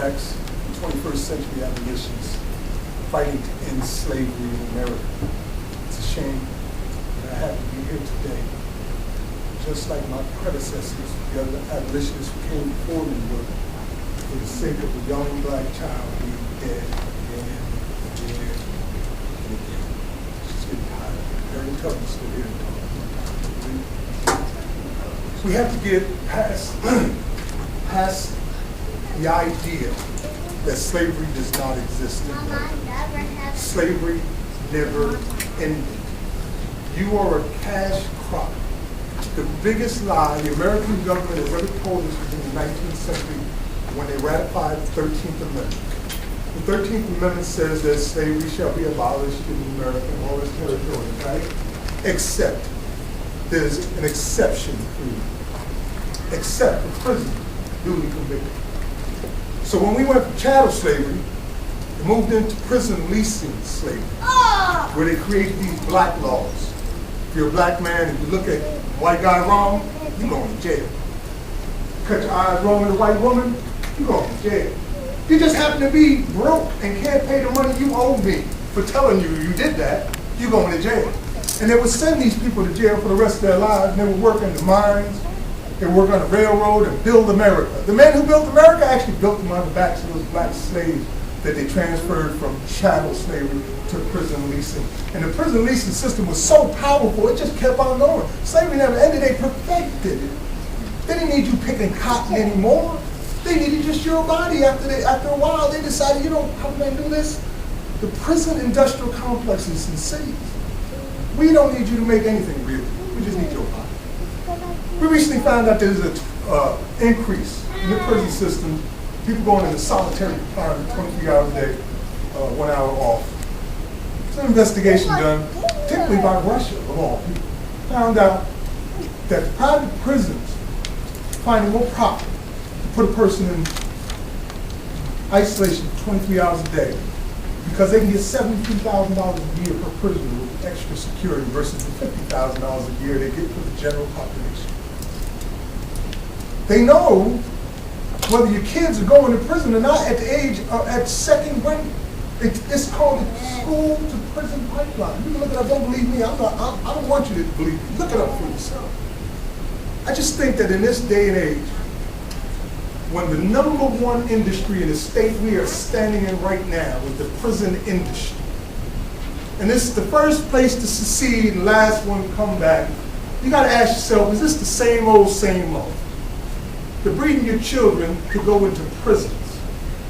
Max, 21st century abolitionists fighting to end slavery in America. It's a shame that I have to be here today. Just like my predecessors, the other abolitionists who came before me were, for the sake of a young black child being dead again and again and again. It's getting tired. Very tough to still here and talk. We have to get past the idea that slavery does not exist in America. Slavery never ended. You are a cash crop. The biggest lie the American government has ever told us was in the 19th century when they ratified the 13th Amendment. The 13th Amendment says that slavery shall be abolished in America and all its territories, right? Except there's an exception for you. Except for prison duly convicted. So when we went from chattel slavery, we moved into prison leasing slavery, where they created these black laws. If you're a black man and you look at a white guy wrong, you're going to jail. Cut your eyes wrong at a white woman, you're going to jail. You just happen to be broke and can't pay the money you owe me for telling you you did that, you're going to jail. And they would send these people to jail for the rest of their lives, and they would work in the mines, they would work on the railroad and build America. The men who built America actually built them on the backs of those black slaves that they transferred from chattel slavery to prison leasing. And the prison leasing system was so powerful, it just kept on going. Slavery never ended, they perfected it. They didn't need you picking cotton anymore. They needed just your body. After a while, they decided, you know, how can I do this? The prison industrial complexes in cities. We don't need you to make anything real. We just need your body. We recently found out there's an increase in the prison system. People going into solitary confinement 23 hours a day, 1 hour off. There's an investigation done, typically by Russia, of all people. Found out that private prisons find it more proper to put a person in isolation 23 hours a day because they can get $73,000 a year per prisoner with extra security versus the $50,000 a year they get for the general population. They know whether your kids are going to prison or not at the age at second grade. It's called the school to prison pipeline. You can look it up. Don't believe me. I don't want you to believe me. Look it up for yourself. I just think that in this day and age, when the number one industry in the state we are standing in right now is the prison industry, and this is the first place to succeed and last one to come back, you got to ask yourself, is this the same old, same old? They're breeding your children to go into prisons.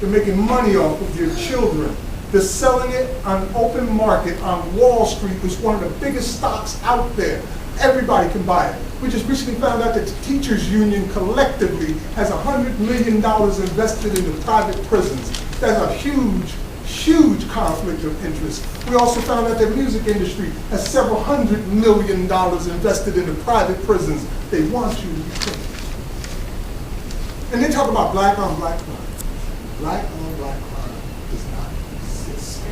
They're making money off of your children. They're selling it on open market on Wall Street, which is one of the biggest stocks out there. Everybody can buy it. We just recently found out that the teachers union collectively has $100 million invested in the private prisons. That's a huge, huge conflict of interest. We also found out that the music industry has several $100 million invested in the private prisons. They want you to be free. And they talk about black on black crime. Black on black crime does not exist.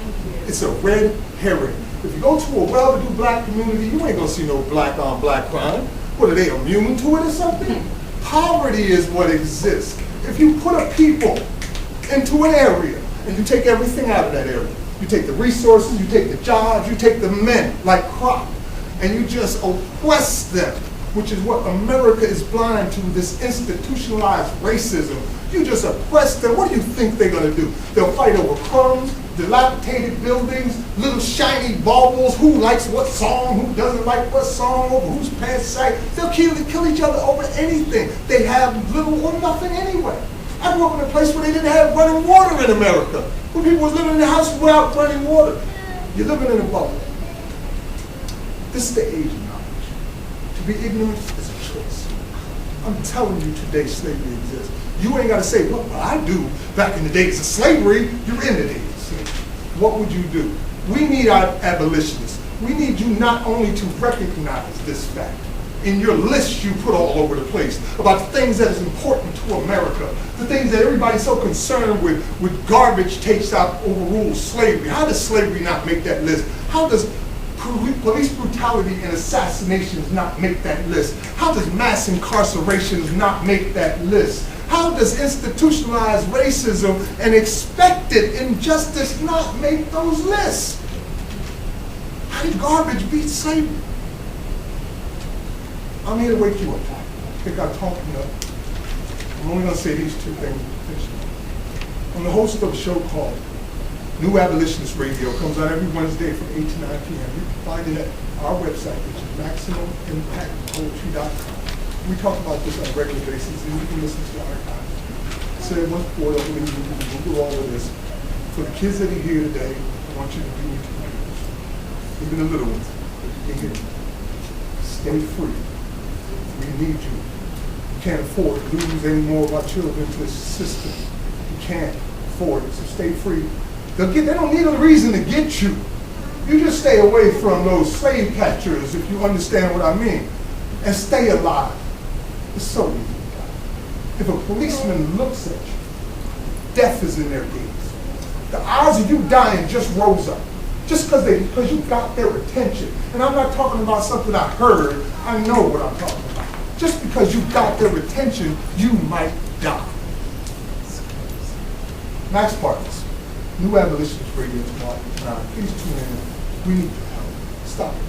It's a red herring. If you go to a well-to-do black community, you ain't gonna see no black on black crime. What, are they immune to it or something? Poverty is what exists. If you put a people into an area and you take everything out of that area, you take the resources, you take the jobs, you take the men like crop, and you just oppress them, which is what America is blind to, this institutionalized racism. You just oppress them. What do you think they're going to do? They'll fight over crumbs, dilapidated buildings, little shiny baubles, who likes what song, who doesn't like what song, over whose pants sag. They'll kill each other over anything. They have little or nothing anyway. I grew up in a place where they didn't have running water in America, where people was living in the house without running water. You're living in a bubble. This is the age of knowledge. To be ignorant is a choice. I'm telling you today slavery exists. You ain't got to say, well, what I do back in the days of slavery, you're in the days of slavery. What would you do? We need our abolitionists. We need you not only to recognize this fact in your list you put all over the place about the things that is important to America, the things that everybody's so concerned with garbage takes out overrules slavery. How does slavery not make that list? How does police brutality and assassinations not make that list? How does mass incarcerations not make that list? How does institutionalized racism and expected injustice not make those lists? How did garbage beat slavery? I'm here to wake you up. I think I've talked enough. I'm only going to say these two things. I'm the host of a show called New Abolitionist Radio. It comes out every Wednesday from 8 to 9 p.m. You can find it at our website, which is MaximumImpactPoetry.com. We talk about this on a regular basis, and you can listen to the archives. I said once before, I believe we can do all of this. For the kids that are here today, I want you to do what you can do. Even the little ones, you can hear me. Stay free. We need you. You can't afford to lose any more of our children to this system. You can't afford it, so stay free. They don't need a reason to get you. You just stay away from those slave catchers, if you understand what I mean, and stay alive. It's so easy. If a policeman looks at you, death is in their gaze. The odds of you dying just rose up, just because you got their attention. And I'm not talking about something I heard. I know what I'm talking about. Just because you got their attention, you might die. Max Parthas, New Abolitionist Radio tomorrow. Please tune in. We need your help. Stop it.